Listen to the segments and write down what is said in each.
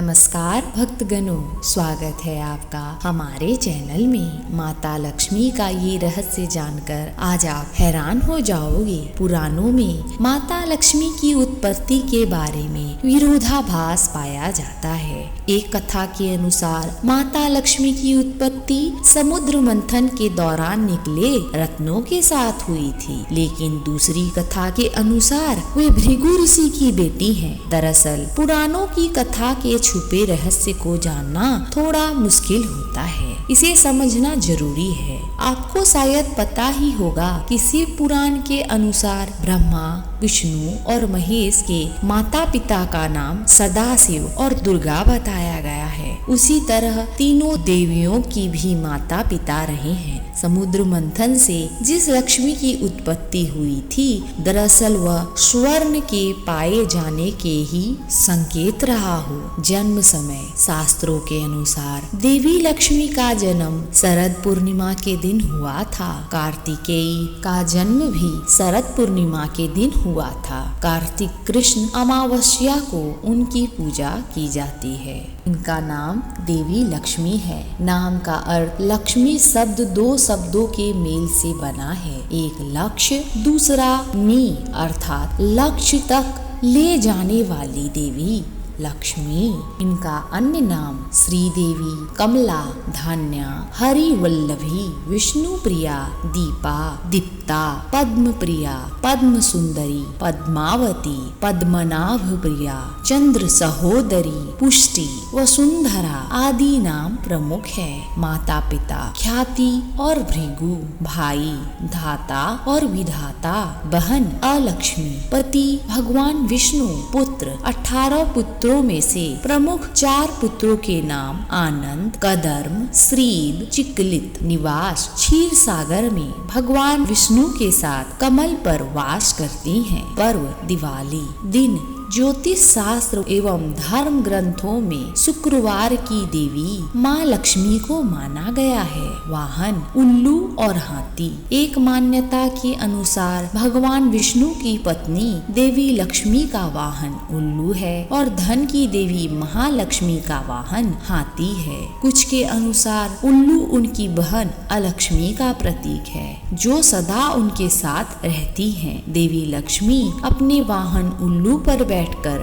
नमस्कार भक्तगणों, स्वागत है आपका हमारे चैनल में। माता लक्ष्मी का ये रहस्य जानकर आज आप हैरान हो जाओगे। पुराणों में माता लक्ष्मी की उत्पत्ति के बारे में विरोधाभास पाया जाता है। एक कथा के अनुसार माता लक्ष्मी की उत्पत्ति समुद्र मंथन के दौरान निकले रत्नों के साथ हुई थी, लेकिन दूसरी कथा के अनुसार वे भृगु ऋषि की बेटी हैं। दरअसल पुराणों की कथा के छुपे रहस्य को जानना थोड़ा मुश्किल होता है, इसे समझना जरूरी है। आपको शायद पता ही होगा कि शिव पुराण के अनुसार ब्रह्मा, विष्णु और महेश के माता पिता का नाम सदाशिव और दुर्गा बताया गया है। उसी तरह तीनों देवियों की भी माता पिता रहे हैं। समुद्र मंथन से जिस लक्ष्मी की उत्पत्ति हुई थी, दरअसल वह स्वर्ण के पाए जाने के ही संकेत रहा हो। जन्म समय शास्त्रों के अनुसार देवी लक्ष्मी का जन्म शरद पूर्णिमा के दिन हुआ था। कार्तिकेय का जन्म भी शरद पूर्णिमा के दिन हुआ था। कार्तिक कृष्ण अमावस्या को उनकी पूजा की जाती है। इनका नाम देवी लक्ष्मी है। नाम का अर्थ लक्ष्मी शब्द दो शब्दों के मेल से बना है। एक लक्ष्य, दूसरा मी अर्थात लक्ष्य तक ले जाने वाली देवी लक्ष्मी। इनका अन्य नाम श्रीदेवी, कमला, धान्या, हरिवल्लभी, विष्णु प्रिया, दीपा, दीप्ता, पद्म प्रिया, पद्म सुंदरी, पद्मावती, पद्मनाभ प्रिया, चंद्र सहोदरी, पुष्टि, वसुंधरा आदि नाम प्रमुख है। माता पिता ख्याति और भृगु, भाई धाता और विधाता, बहन अलक्ष्मी, पति भगवान विष्णु, पुत्र 18 पुत्रों में से प्रमुख 4 पुत्रों के नाम आनंद, कदर्म, श्रीद, चिकलित। निवास क्षीर सागर में भगवान विष्णु के साथ कमल पर वास करती हैं। पर्व दिवाली। दिन ज्योतिष शास्त्र एवं धर्म ग्रंथों में शुक्रवार की देवी माँ लक्ष्मी को माना गया है। वाहन उल्लू और हाथी। एक मान्यता के अनुसार भगवान विष्णु की पत्नी देवी लक्ष्मी का वाहन उल्लू है और धन की देवी महालक्ष्मी का वाहन हाथी है। कुछ के अनुसार उल्लू उनकी बहन अलक्ष्मी का प्रतीक है, जो सदा उनके साथ रहती हैं। देवी लक्ष्मी अपने वाहन उल्लू पर बैठकर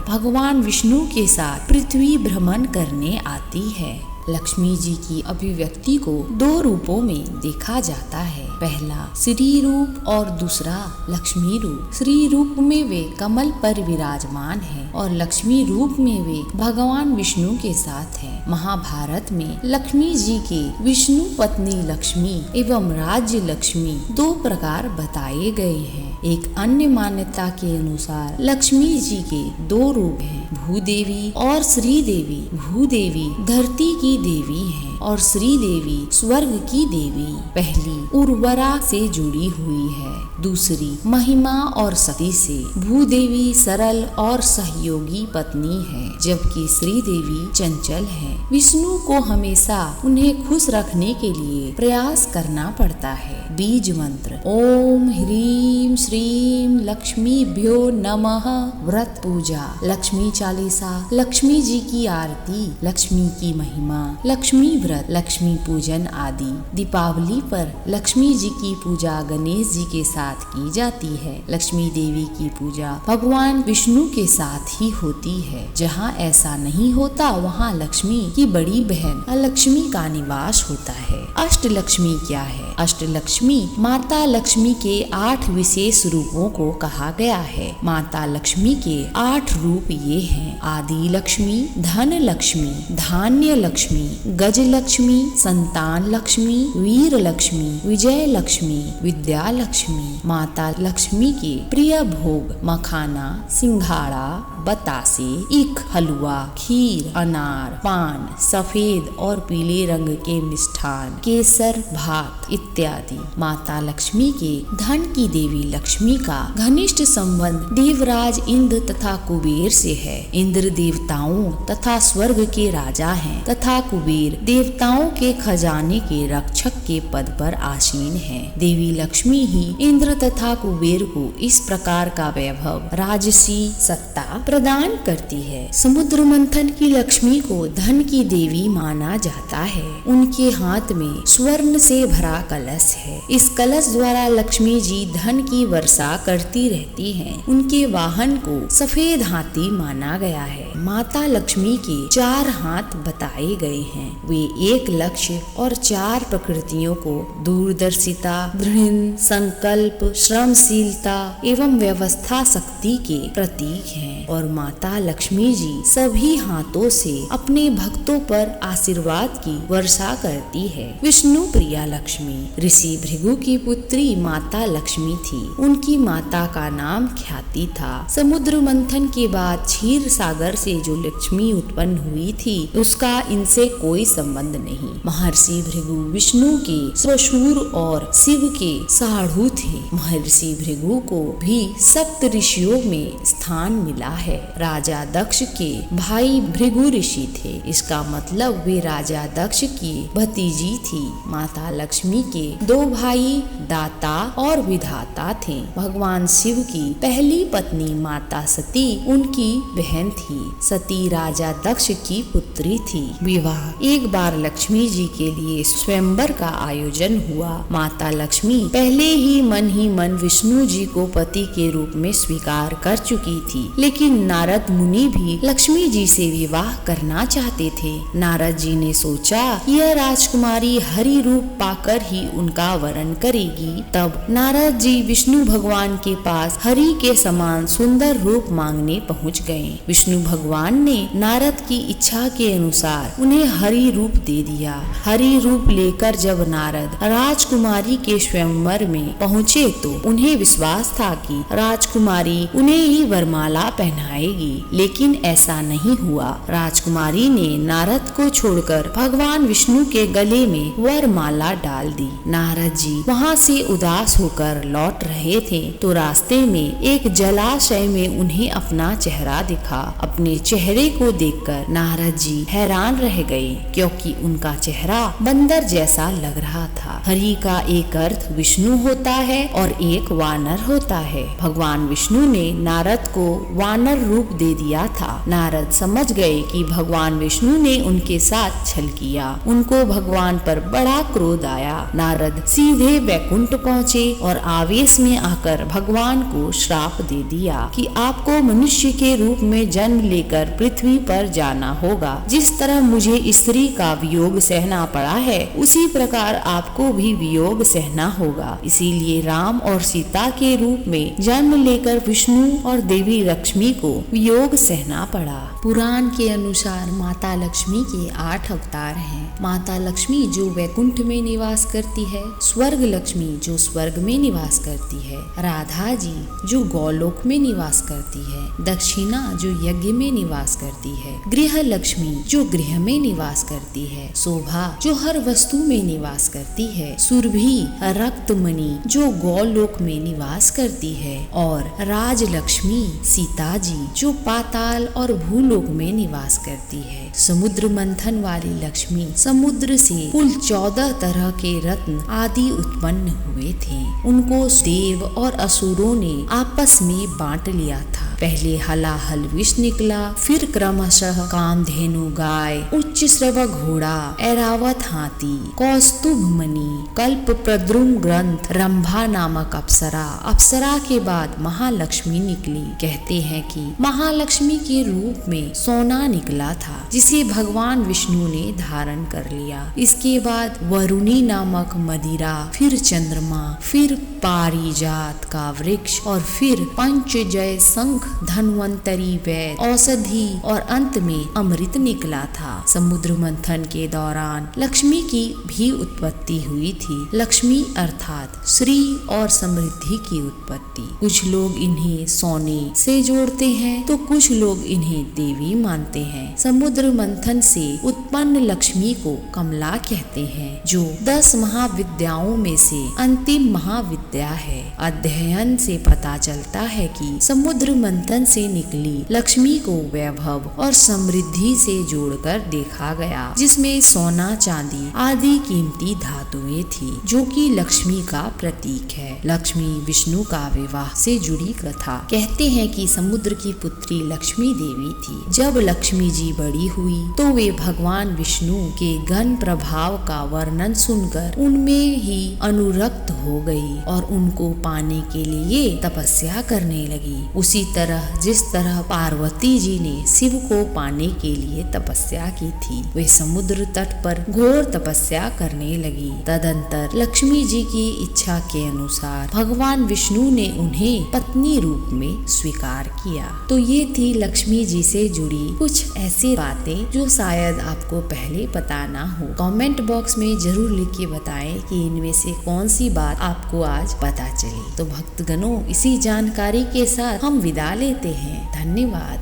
भगवान विष्णु के साथ पृथ्वी भ्रमण करने आती है। लक्ष्मी जी की अभिव्यक्ति को 2 रूपों में देखा जाता है। पहला श्री रूप और दूसरा लक्ष्मी रूप। श्री रूप में वे कमल पर विराजमान है और लक्ष्मी रूप में वे भगवान विष्णु के साथ है। महाभारत में लक्ष्मी जी के विष्णु पत्नी लक्ष्मी एवं राज्य लक्ष्मी 2 प्रकार बताए गए हैं। एक अन्य मान्यता के अनुसार लक्ष्मी जी के 2 रूप हैं, भूदेवी और श्रीदेवी। भूदेवी धरती की देवी है और श्रीदेवी स्वर्ग की देवी। पहली उर्वरा से जुड़ी हुई है, दूसरी महिमा और सती से। भूदेवी सरल और सहयोगी पत्नी है, जबकि श्रीदेवी चंचल है। विष्णु को हमेशा उन्हें खुश रखने के लिए प्रयास करना पड़ता है। बीज मंत्र ओम ह्रीम श्रीम लक्ष्मीभ्यो नमः। व्रत पूजा लक्ष्मी चालीसा, लक्ष्मी जी की आरती, लक्ष्मी की महिमा, लक्ष्मी व्रत, लक्ष्मी पूजन आदि। दीपावली पर लक्ष्मी जी की पूजा गणेश जी के साथ की जाती है। लक्ष्मी देवी की पूजा भगवान विष्णु के साथ ही होती है। जहाँ ऐसा नहीं होता वहाँ लक्ष्मी की बड़ी बहन अलक्ष्मी का निवास होता है। अष्टलक्ष्मी क्या है? अष्टलक्ष्मी माता लक्ष्मी के 8 विशेष रूपों को कहा गया है। माता लक्ष्मी के 8 रूप ये हैं: आदि लक्ष्मी, धन लक्ष्मी, धान्य लक्ष्मी, गज लक्ष्मी, संतान लक्ष्मी, वीर लक्ष्मी, विजय लक्ष्मी, विद्या लक्ष्मी। माता लक्ष्मी के प्रिय भोग मखाना, सिंघाड़ा, बतासे, ईख, हलवा, खीर, अनार, पान, सफेद और पीले रंग के मिष्ठान, केसर, भात इत्यादि। माता लक्ष्मी के धन की देवी लक्ष्मी का घनिष्ठ संबंध देवराज इंद्र तथा कुबेर से है। इंद्र देवताओं तथा स्वर्ग के राजा हैं तथा कुबेर देवताओं के खजाने के रक्षक के पद पर आसीन है। देवी लक्ष्मी ही इंद्र तथा कुबेर को इस प्रकार का वैभव, राजसी सत्ता प्रदान करती है। समुद्र मंथन की लक्ष्मी को धन की देवी माना जाता है। उनके हाथ में स्वर्ण से भरा कलश है। इस कलश द्वारा लक्ष्मी जी धन की वर्षा करती रहती हैं। उनके वाहन को सफेद हाथी माना गया है। माता लक्ष्मी के 4 हाथ बताए गए हैं। वे एक लक्ष्य और 4 प्रकृतियों को दूरदर्शिता, दृढ़ संकल्प, श्रमशीलता एवं व्यवस्था शक्ति के प्रतीक हैं और माता लक्ष्मी जी सभी हाथों से अपने भक्तों पर आशीर्वाद की वर्षा करती है। विष्णु प्रिया लक्ष्मी ऋषि भृगु की पुत्री माता लक्ष्मी थी। उनकी माता का नाम ख्याति था। समुद्र मंथन के बाद क्षीर सागर से जो लक्ष्मी उत्पन्न हुई थी उसका इनसे कोई संबंध नहीं। महर्षि भृगु विष्णु के ससुर और शिव के साढ़ू थे। महर्षि भृगु को भी सप्त ऋषियों में स्थान मिला है। राजा दक्ष के भाई भृगु ऋषि थे। इसका मतलब वे राजा दक्ष की भतीजी थी। माता लक्ष्मी के 2 भाई दाता और विधाता थे। भगवान शिव की पहली पत्नी माता सती उनकी बहन थी। सती राजा दक्ष की पुत्री थी। विवाह एक बार लक्ष्मी जी के लिए स्वयंवर का आयोजन हुआ। माता लक्ष्मी पहले ही मन विष्णु जी को पति के रूप में स्वीकार कर चुकी थी, लेकिन नारद मुनि भी लक्ष्मी जी से विवाह करना चाहते थे। नारद जी ने सोचा यह राजकुमारी हरि रूप पाकर ही उनका वरण करेगी। तब नारद जी विष्णु भगवान के पास हरि के समान सुंदर रूप मांगने पहुँच गए। विष्णु भगवान ने नारद की इच्छा के अनुसार उन्हें हरि रूप दे दिया। हरि रूप लेकर जब नारद राजकुमारी के स्वयंवर में पहुँचे तो उन्हें विश्वास था कि राजकुमारी उन्हें ही वरमाला पहनाएगी, लेकिन ऐसा नहीं हुआ। राजकुमारी ने नारद को छोड़कर भगवान विष्णु के गले में वरमाला डाल दी। नारद जी वहाँ से उदास होकर लौट रहे थे तो रास्ते में एक जलाशय में उन्हें अपना चेहरा दिखा। अपने चेहरे को देखकर नारद जी हैरान रह गए, क्योंकि उनका चेहरा बंदर जैसा लग रहा था। हरि का एक अर्थ विष्णु होता है और एक वानर होता है। भगवान विष्णु ने नारद को वानर रूप दे दिया था। नारद समझ गए कि भगवान विष्णु ने उनके साथ छल किया। उनको भगवान पर बड़ा क्रोध आया। नारद सीधे वैकुंठ पहुँचे और आवेश में आकर भगवान को श्राप दे दिया कि आपको मनुष्य के रूप में जन्म लेकर पृथ्वी पर जाना होगा। जिस तरह मुझे स्त्री का वियोग सहना पड़ा है, उसी प्रकार आपको भी वियोग सहना होगा। इसीलिए राम और सीता के रूप में जन्म लेकर विष्णु और देवी लक्ष्मी को वियोग सहना पड़ा। पुराण के अनुसार माता लक्ष्मी के 8 अवतार हैं। माता लक्ष्मी जो वैकुंठ में निवास करती है, स्वर्ग लक्ष्मी जो स्वर्ग में निवास करती है, राधा जी जो गौलोक में निवास करती है, दक्षिणा जो यज्ञ में निवास करती है, गृह लक्ष्मी जो गृह में निवास करती है, शोभा जो हर वस्तु में निवास करती है, सुरभि रक्तमणि जो गौलोक में निवास करती है, और राजलक्ष्मी सीता जी जो पाताल और भूलोक में निवास करती है। समुद्र मंथन वाली लक्ष्मी समुद्र से कुल 14 तरह के रत्न आदि उत्पन्न हुए थे। उनको देव और असुरों ने आपस में बांट लिया था। पहले हलाहल विष निकला, फिर क्रमशः कामधेनु गाय, उच्च श्रव घोड़ा, ऐरावत हाथी, कौस्तुभ मणि, कल्प प्रद्रुम ग्रंथ, रंभा नामक अप्सरा। अप्सरा के बाद महालक्ष्मी निकली। कहते हैं कि महालक्ष्मी के रूप में सोना निकला था, जिसे भगवान विष्णु ने धारण कर लिया। इसके बाद वरुणी नामक मदिरा, फिर चंद्रमा, फिर पारिजात का वृक्ष और फिर पंचजय शंख, धन्वंतरी वैद, औषधि और अंत में अमृत निकला था। समुद्र मंथन के दौरान लक्ष्मी की भी उत्पत्ति हुई थी। लक्ष्मी अर्थात श्री और समृद्धि की उत्पत्ति। कुछ लोग इन्हें सोने से जोड़ते हैं तो कुछ लोग इन्हें देवी मानते हैं। समुद्र मंथन से उत्पन्न लक्ष्मी को कमला कहते हैं, जो 10 महाविद्याओं में से अंतिम महाविद्या है। अध्ययन से पता चलता है कि समुद्र मंथन से निकली लक्ष्मी को वैभव और समृद्धि से जोड़कर देखा गया, जिसमें सोना, चांदी आदि कीमती धातुएं थी, जो कि लक्ष्मी का प्रतीक है। लक्ष्मी विष्णु का विवाह से जुड़ी कथा। कहते हैं कि समुद्र की पुत्री लक्ष्मी देवी थी। जब लक्ष्मी जी बड़ी हुई तो वे भगवान विष्णु के घन प्रभाव का वर्णन सुनकर उनमें ही अनुरक्त हो गई और उनको पाने के लिए तपस्या करने लगी। उसी तरह जिस तरह पार्वती जी ने शिव को पाने के लिए तपस्या की थी, वे समुद्र तट पर घोर तपस्या करने लगी। तदंतर लक्ष्मी जी की इच्छा के अनुसार भगवान विष्णु ने उन्हें पत्नी रूप में स्वीकार किया। तो ये थी लक्ष्मी जी से जुड़ी कुछ ऐसी बातें जो शायद आपको पहले पता ना हो। कमेंट बॉक्स में जरूर लिख के बताएं कि इनमें से कौन सी बात आपको आज पता चली। तो भक्तगणों, इसी जानकारी के साथ हम विदा लेते हैं। धन्यवाद।